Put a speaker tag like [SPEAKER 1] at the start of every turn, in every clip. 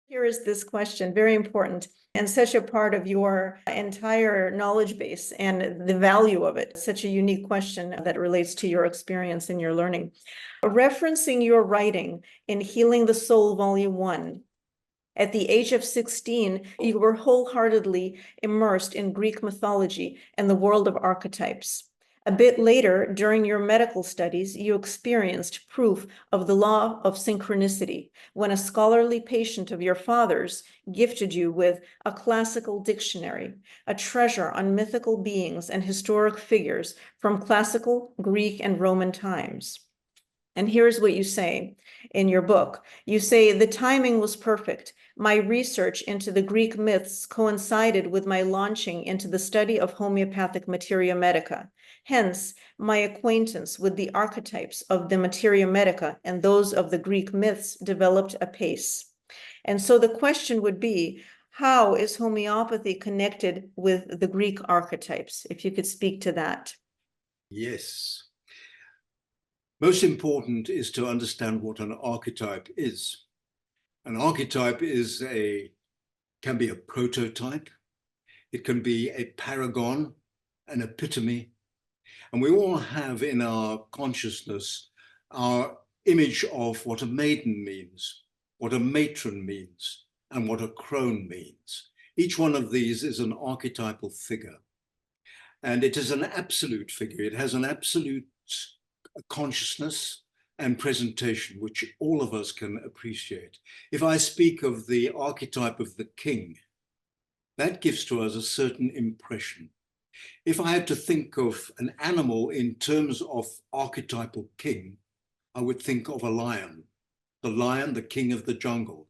[SPEAKER 1] Here is this question, very important, and such a part of your entire knowledge base and the value of it. Such a unique question that relates to your experience and your learning. Referencing your writing in Healing the Soul, Volume 1, at the age of 16, you were wholeheartedly immersed in Greek mythology and the world of archetypes. A bit later, during your medical studies, you experienced proof of the law of synchronicity when a scholarly patient of your father's gifted you with a classical dictionary, a treasure on mythical beings and historic figures from classical Greek and Roman times. And here's what you say in your book. You say, the timing was perfect. My research into the Greek myths coincided with my launching into the study of homeopathic materia medica. Hence, my acquaintance with the archetypes of the materia medica and those of the Greek myths developed apace. And so the question would be, how is homeopathy connected with the Greek archetypes? If you could speak to that.
[SPEAKER 2] Yes. Most important is to understand what an archetype is. An archetype can be a prototype, it can be a paragon, an epitome, and we all have in our consciousness our image of what a maiden means, what a matron means, and what a crone means. Each one of these is an archetypal figure, and it is an absolute figure. It has an absolute consciousness and presentation, which all of us can appreciate. If I speak of the archetype of the king, that gives to us a certain impression. If I had to think of an animal in terms of archetypal king, I would think of a lion, the king of the jungle.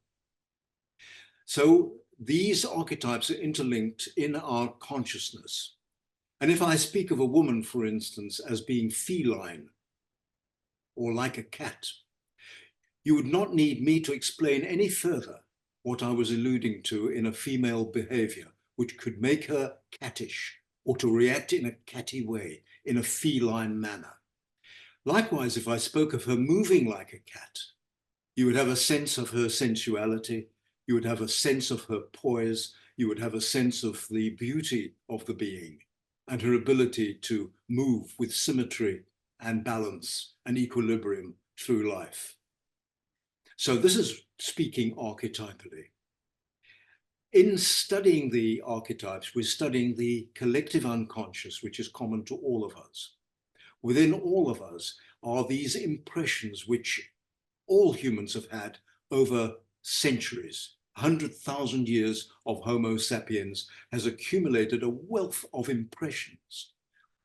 [SPEAKER 2] So these archetypes are interlinked in our consciousness. And if I speak of a woman, for instance, as being feline, or like a cat, you would not need me to explain any further what I was alluding to in a female behavior, which could make her cattish or to react in a catty way, in a feline manner. Likewise, if I spoke of her moving like a cat, you would have a sense of her sensuality, you would have a sense of her poise, you would have a sense of the beauty of the being and her ability to move with symmetry and balance and equilibrium through life. So this is speaking archetypally. In studying the archetypes, we're studying the collective unconscious, which is common to all of us. Within all of us are these impressions which all humans have had over centuries. 100,000 years of Homo sapiens has accumulated a wealth of impressions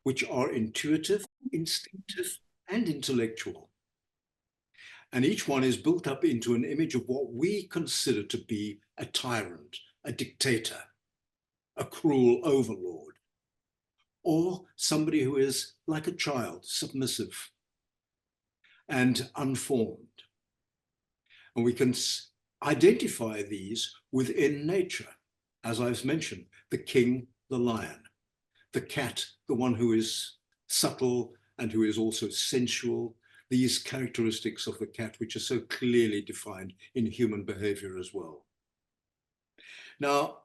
[SPEAKER 2] which are intuitive, instinctive, and intellectual. And each one is built up into an image of what we consider to be a tyrant, a dictator, a cruel overlord, or somebody who is like a child, submissive and unformed. And we can identify these within nature. As I've mentioned, the king, the lion, the cat, the one who is subtle and who is also sensual, these characteristics of the cat, which are so clearly defined in human behavior as well. Now,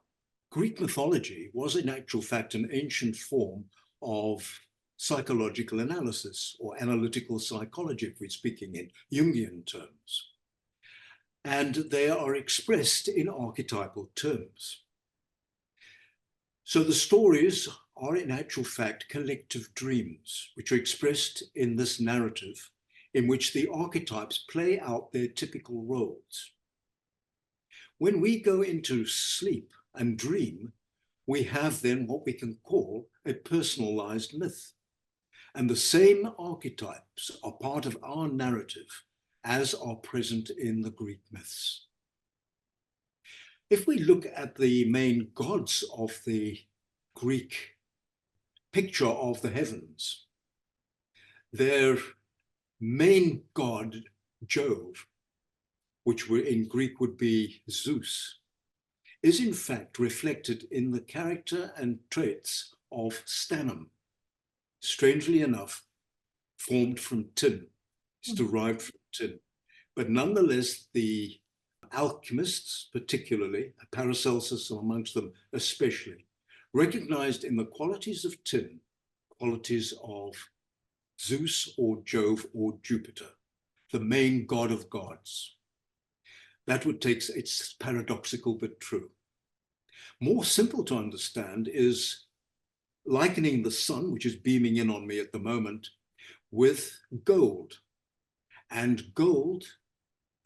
[SPEAKER 2] Greek mythology was in actual fact an ancient form of psychological analysis or analytical psychology, if we're speaking in Jungian terms. And they are expressed in archetypal terms. So the stories are in actual fact collective dreams, which are expressed in this narrative in which the archetypes play out their typical roles. When we go into sleep and dream, we have then what we can call a personalized myth. And the same archetypes are part of our narrative as are present in the Greek myths. If we look at the main gods of the Greek picture of the heavens, their main god, Jove, which in Greek would be Zeus, is in fact reflected in the character and traits of Stanum. Strangely enough, formed from tin, it's derived from tin. But nonetheless, the alchemists, particularly, Paracelsus amongst them especially, recognized in the qualities of tin, qualities of Zeus or Jove or Jupiter, the main god of gods. That would take, it's paradoxical but true. More simple to understand is likening the sun, which is beaming in on me at the moment, with gold. And gold,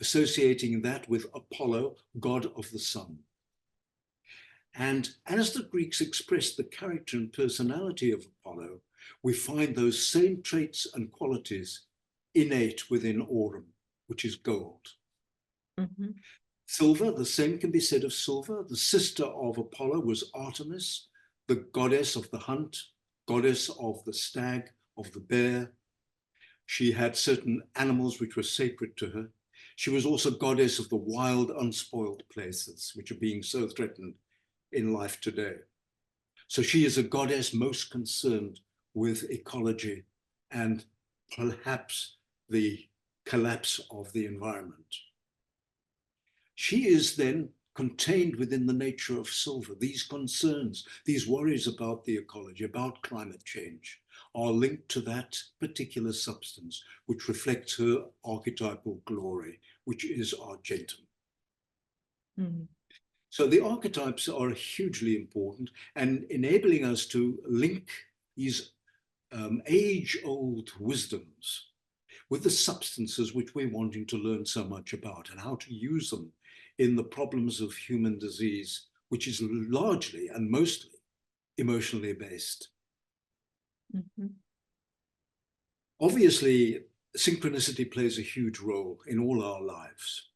[SPEAKER 2] associating that with Apollo, god of the sun. And as the Greeks expressed the character and personality of Apollo, we find those same traits and qualities innate within Aurum, which is gold.
[SPEAKER 1] Mm-hmm.
[SPEAKER 2] Silver, the same can be said of silver. The sister of Apollo was Artemis, the goddess of the hunt, goddess of the stag, of the bear. She had certain animals which were sacred to her. She was also goddess of the wild, unspoiled places, which are being so threatened in life today. So she is a goddess most concerned with ecology and perhaps the collapse of the environment. She is then contained within the nature of silver. These concerns, these worries about the ecology, about climate change, are linked to that particular substance, which reflects her archetypal glory, which is argentum.
[SPEAKER 1] Mm-hmm.
[SPEAKER 2] So the archetypes are hugely important and enabling us to link these age-old wisdoms with the substances which we're wanting to learn so much about and how to use them in the problems of human disease, which is largely and mostly emotionally based.
[SPEAKER 1] Mm-hmm.
[SPEAKER 2] Obviously, synchronicity plays a huge role in all our lives.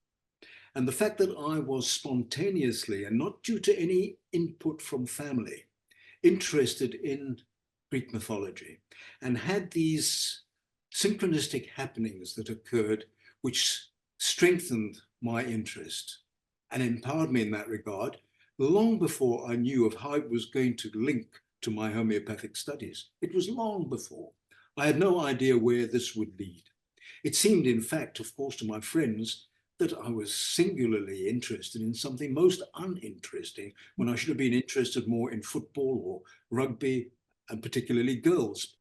[SPEAKER 2] And the fact that I was spontaneously, and not due to any input from family, interested in Greek mythology and had these synchronistic happenings that occurred, which strengthened my interest and empowered me in that regard, long before I knew of how it was going to link to my homeopathic studies. It was long before. I had no idea where this would lead. It seemed, in fact, of course, to my friends, that I was singularly interested in something most uninteresting when I should have been interested more in football or rugby, and particularly girls.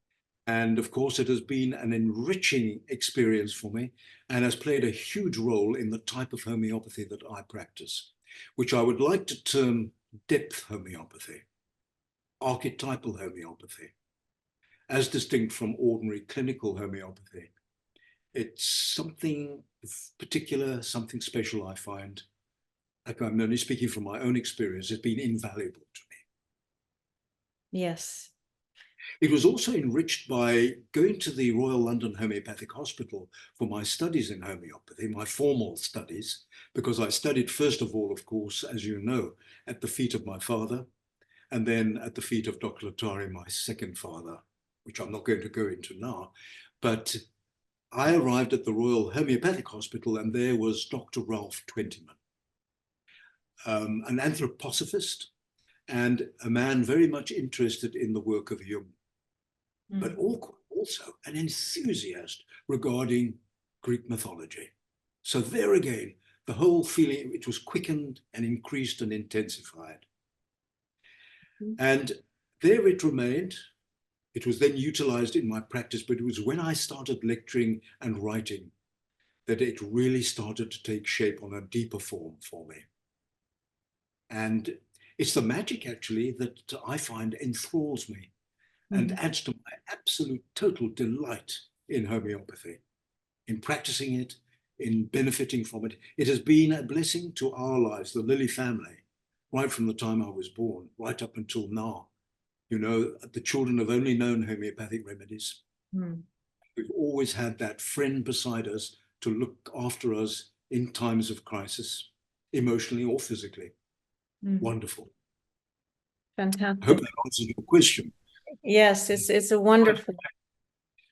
[SPEAKER 2] And of course, it has been an enriching experience for me and has played a huge role in the type of homeopathy that I practice, which I would like to term depth homeopathy, archetypal homeopathy, as distinct from ordinary clinical homeopathy. It's something particular, something special, I find. Like, I'm only speaking from my own experience, it's been invaluable to me.
[SPEAKER 1] Yes.
[SPEAKER 2] It was also enriched by going to the Royal London Homeopathic Hospital for my studies in homeopathy, my formal studies, because I studied, first of all, of course, as you know, at the feet of my father, and then at the feet of Dr. Latari, my second father, which I'm not going to go into now. But I arrived at the Royal Homeopathic Hospital, and there was Dr. Ralph Twentyman, an anthroposophist and a man very much interested in the work of Jung, but also an enthusiast regarding Greek mythology. So there again, the whole feeling, it was quickened and increased and intensified. And there it remained. It was then utilized in my practice, but it was when I started lecturing and writing that it really started to take shape on a deeper form for me. And it's the magic, actually, that I find enthralls me and adds to my absolute total delight in homeopathy, in practicing it, in benefiting from it. It has been a blessing to our lives, the Lilley family, right from the time I was born, right up until now. You know, the children have only known homeopathic remedies. We've always had that friend beside us to look after us in times of crisis, emotionally or physically. Wonderful.
[SPEAKER 1] Fantastic.
[SPEAKER 2] I hope that answers your question.
[SPEAKER 1] Yes, it's a wonderful.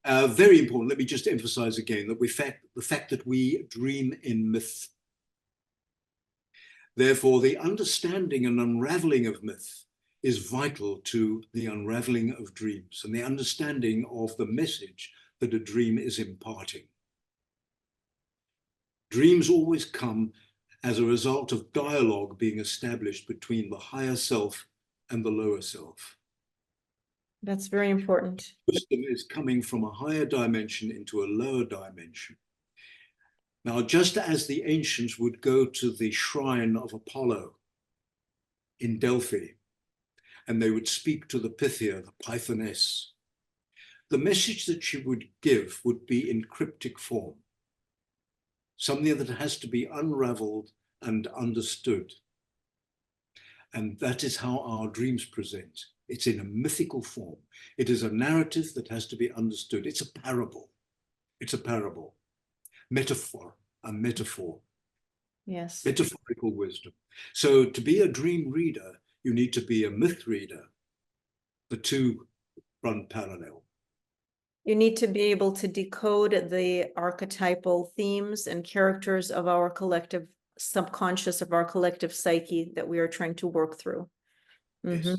[SPEAKER 2] Very important. Let me just emphasize again that the fact that we dream in myth. Therefore, the understanding and unraveling of myth is vital to the unraveling of dreams and the understanding of the message that a dream is imparting. Dreams always come as a result of dialogue being established between the higher self and the lower self.
[SPEAKER 1] That's very important.
[SPEAKER 2] Wisdom is coming from a higher dimension into a lower dimension. Now, just as the ancients would go to the shrine of Apollo in Delphi, and they would speak to the Pythia, the Pythoness, the message that she would give would be in cryptic form, something that has to be unraveled and understood. And that is how our dreams present. It's in a mythical form. It is a narrative that has to be understood. It's a parable. It's a parable. Metaphor, a metaphor.
[SPEAKER 1] Yes.
[SPEAKER 2] Metaphorical wisdom. So to be a dream reader, you need to be a myth reader. The two run parallel.
[SPEAKER 1] You need to be able to decode the archetypal themes and characters of our collective subconscious, of our collective psyche that we are trying to work through.
[SPEAKER 2] Yes.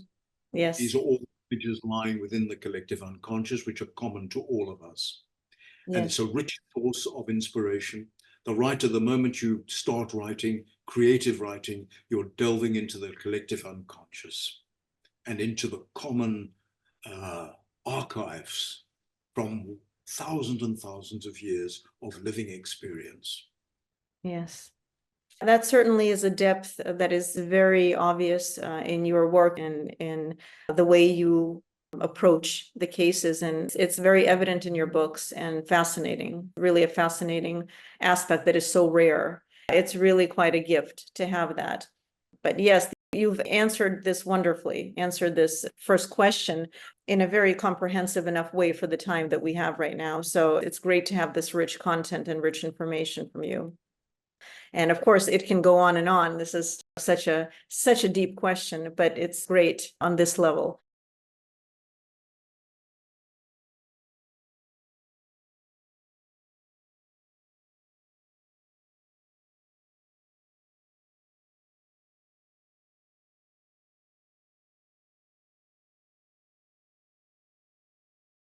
[SPEAKER 1] Yes.
[SPEAKER 2] These are all images lying within the collective unconscious, which are common to all of us.
[SPEAKER 1] Yes.
[SPEAKER 2] And it's a rich source of inspiration. The writer, the moment you start writing, creative writing, you're delving into the collective unconscious and into the common archives from thousands and thousands of years of living experience.
[SPEAKER 1] Yes. That certainly is a depth that is very obvious in your work and in the way you approach the cases. And it's very evident in your books and fascinating, really a fascinating aspect that is so rare. It's really quite a gift to have that. But yes, you've answered this wonderfully, answered this first question in a very comprehensive enough way for the time that we have right now. So it's great to have this rich content and rich information from you. And of course, it can go on and on. This is such a deep question, but it's great on this level.